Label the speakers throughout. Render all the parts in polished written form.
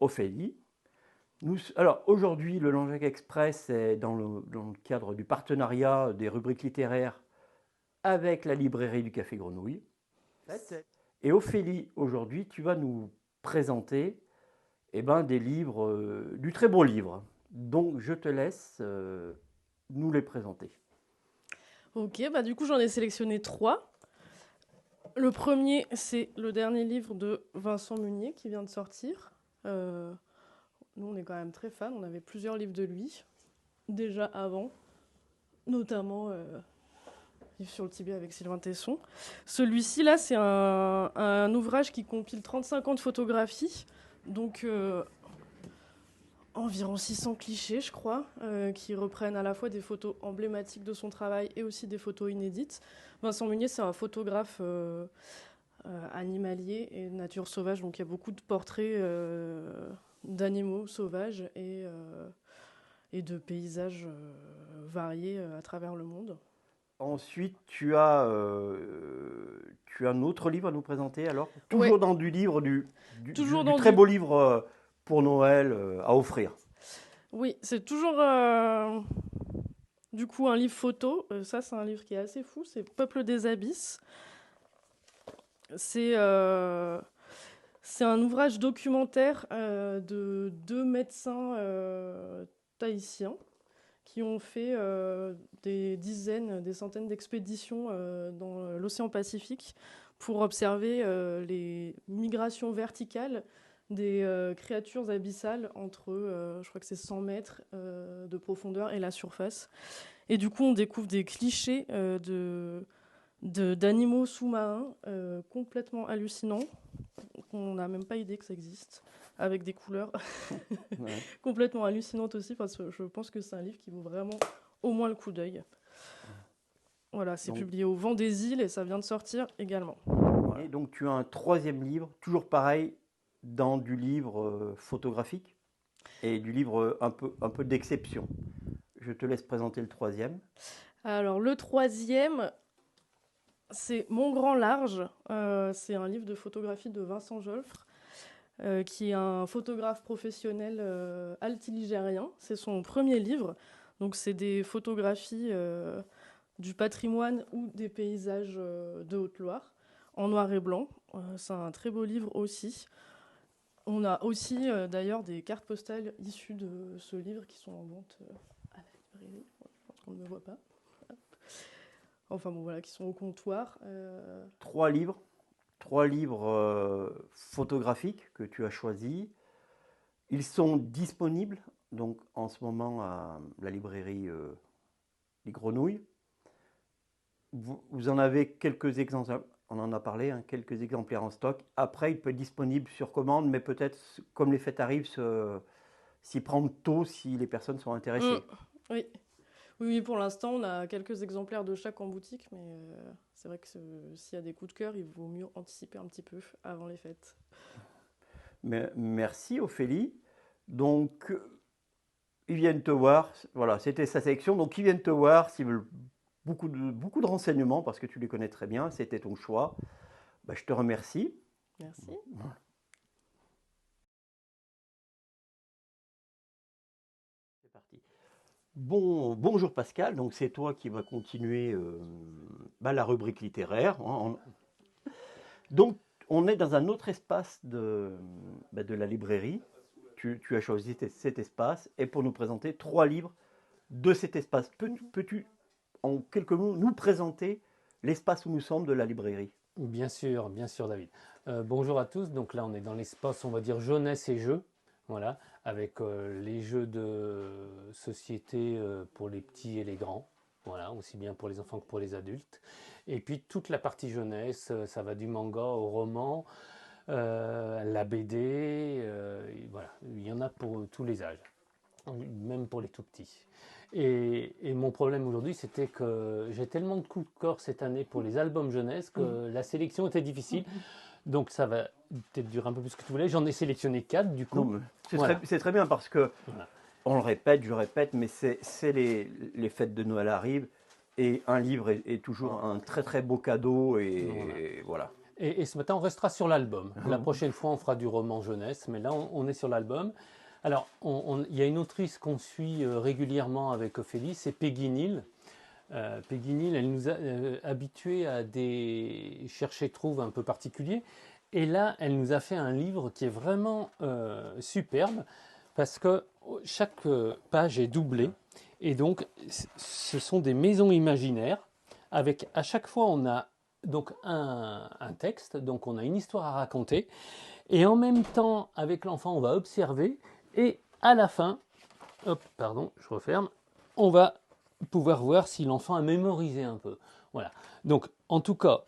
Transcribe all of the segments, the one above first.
Speaker 1: Ophélie. Alors aujourd'hui, le Langeac Express est dans le cadre du partenariat des rubriques littéraires avec la librairie du Café Grenouille. Et Ophélie, aujourd'hui, tu vas nous présenter des livres, du très beau livre. Donc je te laisse nous les présenter.
Speaker 2: Ok, bah du coup j'en ai sélectionné 3. Le premier, c'est le dernier livre de Vincent Munier qui vient de sortir. Nous, on est quand même très fans. On avait plusieurs livres de lui, déjà avant, notamment Livre sur le Tibet avec Sylvain Tesson. Celui-ci, là, c'est un ouvrage qui compile 35 ans de photographie, donc environ 600 clichés, je crois, qui reprennent à la fois des photos emblématiques de son travail et aussi des photos inédites. Vincent Munier, c'est un photographe animalier et de nature sauvage, donc il y a beaucoup de portraits d'animaux sauvages et de paysages variés à travers le monde.
Speaker 1: Ensuite, tu as un autre livre à nous présenter, alors toujours
Speaker 2: Ouais,
Speaker 1: dans du livre,
Speaker 2: toujours
Speaker 1: du
Speaker 2: dans
Speaker 1: très
Speaker 2: du...
Speaker 1: beau livre pour Noël à offrir.
Speaker 2: Oui, c'est toujours du coup un livre photo. Ça, c'est un livre qui est assez fou. C'est Peuple des abysses. C'est c'est un ouvrage documentaire de 2 médecins tahitiens qui ont fait des dizaines, des centaines d'expéditions dans l'océan Pacifique pour observer les migrations verticales des créatures abyssales entre, je crois que c'est 100 mètres de profondeur et la surface. Et du coup, on découvre des clichés d'animaux sous-marins complètement hallucinants, qu'on n'a même pas idée que ça existe, avec des couleurs
Speaker 1: Ouais.
Speaker 2: complètement hallucinantes aussi, parce que je pense que c'est un livre qui vaut vraiment au moins le coup d'œil. Voilà, c'est
Speaker 1: Donc,
Speaker 2: publié au Vent des Îles et ça vient de sortir également.
Speaker 1: et
Speaker 2: Voilà.
Speaker 1: donc tu as un troisième livre, toujours pareil, dans du livre photographique et du livre un peu d'exception. Je te laisse présenter le troisième.
Speaker 2: Alors, le troisième, c'est Mon Grand Large. C'est un livre de photographie de Vincent Jolfre, qui est un photographe professionnel altiligérien. C'est son premier livre. Donc, c'est des photographies du patrimoine ou des paysages de Haute-Loire en noir et blanc. C'est un très beau livre aussi. On a aussi d'ailleurs des cartes postales issues de ce livre qui sont en vente à la librairie. Je pense qu'on ne me voit pas. Enfin bon, voilà, qui sont au comptoir.
Speaker 1: Trois livres, trois livres photographiques que tu as choisis. Ils sont disponibles donc en ce moment à la librairie Les Grenouilles. Vous en avez quelques exemplaires, on en a parlé, hein, quelques exemplaires en stock. Après, il peut être disponible sur commande, mais peut-être, comme les fêtes arrivent, s'y prendre tôt si les personnes sont
Speaker 2: Mm,
Speaker 1: intéressées.
Speaker 2: oui. Oui, pour l'instant, on a quelques exemplaires de chaque en boutique, mais c'est vrai que s'il y a des coups de cœur, il vaut mieux anticiper un petit peu avant les fêtes.
Speaker 1: Mais, merci Ophélie. Donc, ils viennent te voir. Voilà, c'était sa sélection. Donc, ils viennent te voir s'ils veulent beaucoup de renseignements, parce que tu les connais très bien, c'était ton choix. Bah, je te remercie.
Speaker 2: Merci.
Speaker 1: C'est parti. Bonjour Pascal, donc c'est toi qui vas continuer la rubrique littéraire. Hein. Donc, on est dans un autre espace de la librairie. Tu as choisi cet espace et pour nous présenter trois livres de cet espace. Peux-tu, en quelques mots, nous présenter l'espace où nous sommes de la librairie?
Speaker 3: Bien sûr, David. Bonjour à tous. Donc là, on est dans l'espace, on va dire jeunesse et jeux, voilà, avec les jeux de société pour les petits et les grands, voilà, aussi bien pour les enfants que pour les adultes. Et puis toute la partie jeunesse, ça va du manga au roman, la BD, voilà, il y en a pour tous les âges, même pour les tout petits. Et mon problème aujourd'hui, c'était que j'ai tellement de coups de cœur cette année pour les albums jeunesse que la sélection était difficile. Donc ça va peut-être durer un peu plus que tu voulais. J'en ai sélectionné 4 du
Speaker 1: Non,
Speaker 3: coup.
Speaker 1: mais
Speaker 3: Voilà.
Speaker 1: c'est très bien parce que,
Speaker 3: Voilà.
Speaker 1: on le répète, je répète, mais c'est les fêtes de Noël arrivent et un livre est toujours un très très beau cadeau
Speaker 3: Voilà.
Speaker 1: et voilà.
Speaker 3: Et ce matin, on restera sur l'album. La prochaine fois, on fera du roman jeunesse, mais là, on est sur l'album. Alors, il y a une autrice qu'on suit régulièrement avec Ophélie, c'est Peggy Neal. Peggy Neal, elle nous a habitués à des chercher-trouves un peu particuliers. Et là, elle nous a fait un livre qui est vraiment superbe parce que chaque page est doublée. Et donc, ce sont des maisons imaginaires avec, à chaque fois, on a donc un texte, donc on a une histoire à raconter. Et en même temps, avec l'enfant, on va observer. Et à la fin, hop, pardon, je referme, on va pouvoir voir si l'enfant a mémorisé un peu. Voilà. Donc, en tout cas,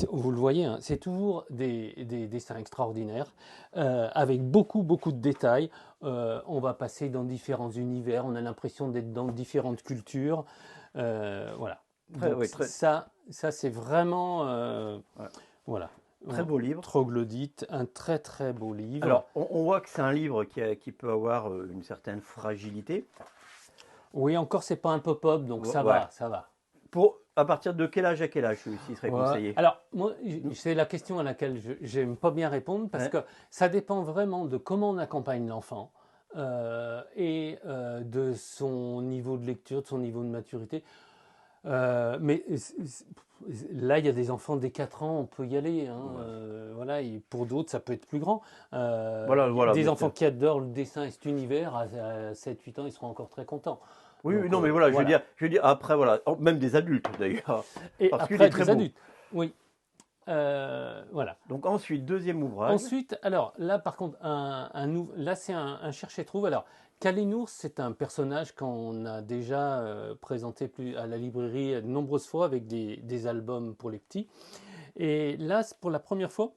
Speaker 3: vous le voyez, hein, c'est toujours des dessins extraordinaires, avec beaucoup, beaucoup de détails. On va passer dans différents univers, on a l'impression d'être dans différentes cultures. Voilà. Donc, ça c'est vraiment...
Speaker 1: Ouais.
Speaker 3: Voilà.
Speaker 1: Très beau livre.
Speaker 3: Troglodyte, un très, très beau livre.
Speaker 1: Alors, on voit que c'est un livre qui peut avoir une certaine fragilité.
Speaker 3: Oui, encore, c'est pas un pop-up, donc ça
Speaker 1: Ouais.
Speaker 3: va, ça va.
Speaker 1: À partir de quel âge à quel âge celui-ci serait conseillé?
Speaker 3: Alors, moi, c'est la question à laquelle je n'aime pas bien répondre parce que ça dépend vraiment de comment on accompagne l'enfant et de son niveau de lecture, de son niveau de maturité. Mais là, il y a des enfants dès 4 ans, on peut y aller. Hein, voilà, et pour d'autres, ça peut être plus grand.
Speaker 1: Voilà,
Speaker 3: des enfants qui adorent le dessin et cet univers, à 7-8 ans, ils seront encore très contents.
Speaker 1: Oui,
Speaker 3: Donc,
Speaker 1: non, mais voilà, je veux dire, après, voilà, même des adultes d'ailleurs.
Speaker 3: Et
Speaker 1: parce
Speaker 3: après,
Speaker 1: très
Speaker 3: des adultes, oui. Voilà.
Speaker 1: Donc ensuite, deuxième ouvrage.
Speaker 3: Ensuite, alors là, par contre, là, c'est un chercher-trouve. Alors, Kalinours, c'est un personnage qu'on a déjà présenté à la librairie de nombreuses fois avec des albums pour les petits. Et là, pour la première fois,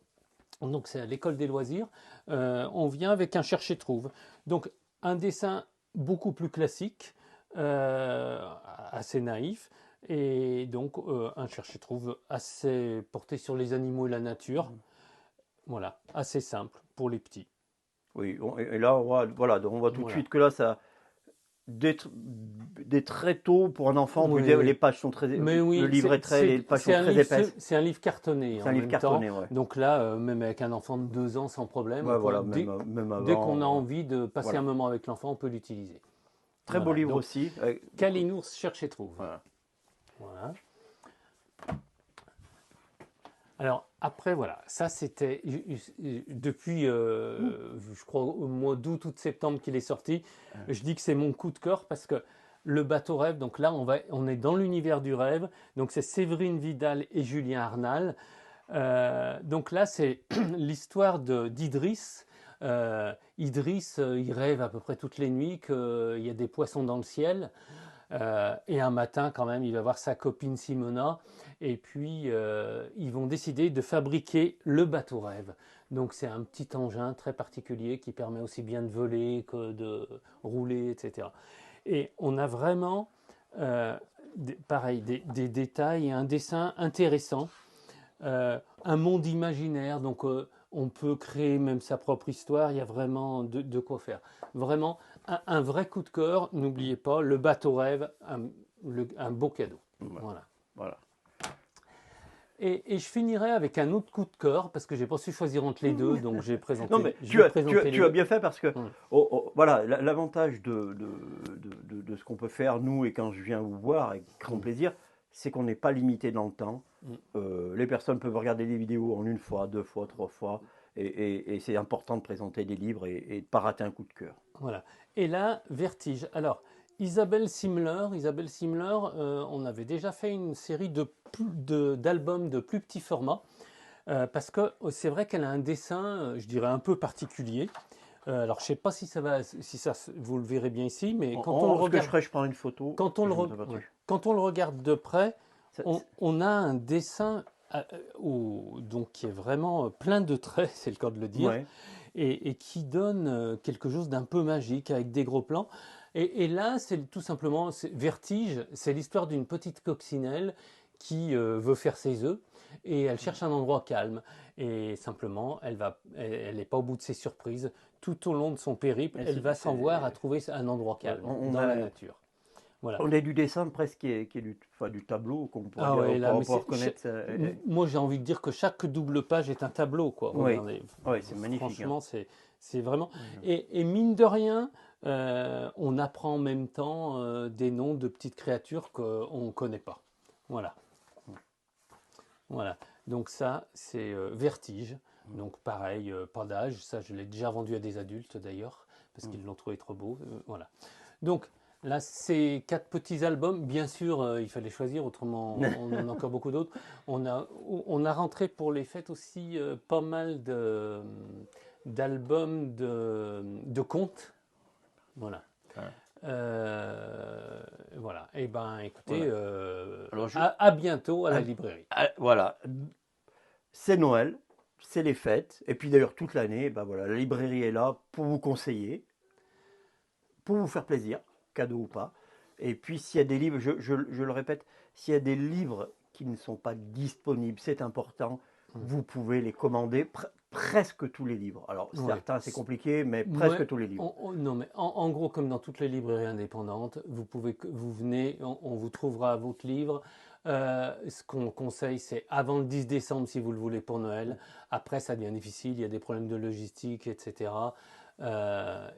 Speaker 3: donc c'est à l'école des loisirs, on vient avec un chercher-trouve. Donc, un dessin beaucoup plus classique, assez naïf, et donc un chercher-trouve assez porté sur les animaux et la nature. Voilà, assez simple pour les petits.
Speaker 1: Oui, et là, on voit tout de suite que là, ça, dès très tôt pour un enfant, on peut dire les pages sont très, le livre les pages sont très épaisses.
Speaker 3: C'est un livre cartonné.
Speaker 1: C'est un livre cartonné, ouais.
Speaker 3: Donc là, même avec un enfant de 2 ans sans problème,
Speaker 1: même avant,
Speaker 3: dès qu'on a envie de passer un moment avec l'enfant, on peut l'utiliser.
Speaker 1: Très beau livre aussi.
Speaker 3: Kalinours cherche et trouve. Voilà. Alors après, voilà, ça c'était depuis, je crois, au mois d'août ou de septembre qu'il est sorti. Je dis que c'est mon coup de cœur parce que le bateau rêve, donc là on est dans l'univers du rêve. Donc c'est Séverine Vidal et Julien Arnal. Donc là c'est l'histoire d'Idriss. Idriss, il rêve à peu près toutes les nuits qu'il y a des poissons dans le ciel. Et un matin, quand même, il va voir sa copine Simona. Et puis, ils vont décider de fabriquer le bateau rêve. Donc, c'est un petit engin très particulier qui permet aussi bien de voler que de rouler, etc. Et on a vraiment, pareil, des détails et un dessin intéressant. Un monde imaginaire, donc on peut créer même sa propre histoire. Il y a vraiment de quoi faire. Vraiment, un vrai coup de cœur. N'oubliez pas, le bateau rêve, un beau cadeau. Voilà. Et je finirai avec un autre coup de cœur, parce que je n'ai pas su choisir entre les deux, donc j'ai présenté.
Speaker 1: Non, mais tu as bien fait parce que, voilà, l'avantage de ce qu'on peut faire, nous, et quand je viens vous voir, avec grand plaisir, c'est qu'on n'est pas limité dans le temps. Les personnes peuvent regarder des vidéos en 1 fois, 2 fois, 3 fois, et c'est important de présenter des livres et de ne pas rater un coup de cœur.
Speaker 3: Voilà. Et là, Vertige. Alors, Isabelle Simler, on avait déjà fait une série d'albums de plus petit format, parce que c'est vrai qu'elle a un dessin, je dirais, un peu particulier. Alors, je ne sais pas si vous le verrez bien ici, mais quand on le regarde,
Speaker 1: je prends une photo.
Speaker 3: Quand on le regarde de près, on a un dessin donc qui est vraiment plein de traits, c'est le cas de le dire, et qui donne quelque chose d'un peu magique avec des gros plans. Et là, c'est tout simplement Vertige, c'est l'histoire d'une petite coccinelle qui veut faire ses œufs et elle cherche un endroit calme. Et simplement, elle n'est pas au bout de ses surprises. Tout au long de son périple, elle va s'en voir à trouver un endroit calme dans la nature. Voilà.
Speaker 1: On a du dessin presque qui est du tableau, qu'on pourrait
Speaker 3: Ah
Speaker 1: dire,
Speaker 3: ouais, là, mais
Speaker 1: pour reconnaître ça.
Speaker 3: moi j'ai envie de dire que chaque double page est un tableau, quoi.
Speaker 1: Oui,
Speaker 3: Regardez.
Speaker 1: ouais, c'est magnifique.
Speaker 3: Franchement, c'est vraiment.
Speaker 1: Mhm.
Speaker 3: Et mine de rien, on apprend en même temps des noms de petites créatures qu'on ne connaît pas. Voilà. Voilà. Donc ça, c'est Vertige. Donc pareil, pas d'âge. Ça, je l'ai déjà vendu à des adultes d'ailleurs, parce qu'ils l'ont trouvé trop beau. Voilà. Donc là, ces 4 petits albums, bien sûr, il fallait choisir, autrement on en a encore beaucoup d'autres. On a rentré pour les fêtes aussi pas mal d'albums de contes. Voilà. Voilà. Et ben, écoutez,
Speaker 1: Voilà. Alors,
Speaker 3: à bientôt à la librairie.
Speaker 1: Voilà, c'est Noël, c'est les fêtes, et puis d'ailleurs toute l'année, ben voilà, la librairie est là pour vous conseiller, pour vous faire plaisir, cadeau ou pas. Et puis s'il y a des livres, je le répète, s'il y a des livres qui ne sont pas disponibles, c'est important, vous pouvez les commander, presque tous les livres. Alors
Speaker 3: Ouais.
Speaker 1: certains c'est compliqué, mais presque
Speaker 3: Ouais,
Speaker 1: tous les livres.
Speaker 3: non, mais en gros, comme dans toutes les librairies indépendantes, vous venez, on vous trouvera votre livre. Ce qu'on conseille, c'est avant le 10 décembre si vous le voulez pour Noël. Après, ça devient difficile, il y a des problèmes de logistique, etc.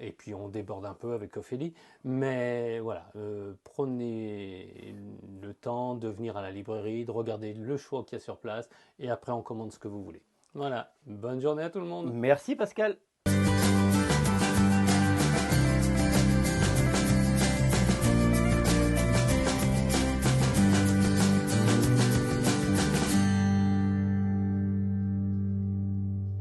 Speaker 3: Et puis on déborde un peu avec Ophélie. Mais voilà, prenez le temps de venir à la librairie, de regarder le choix qu'il y a sur place, et après on commande ce que vous voulez. Voilà, bonne journée à tout le monde.
Speaker 1: Merci Pascal.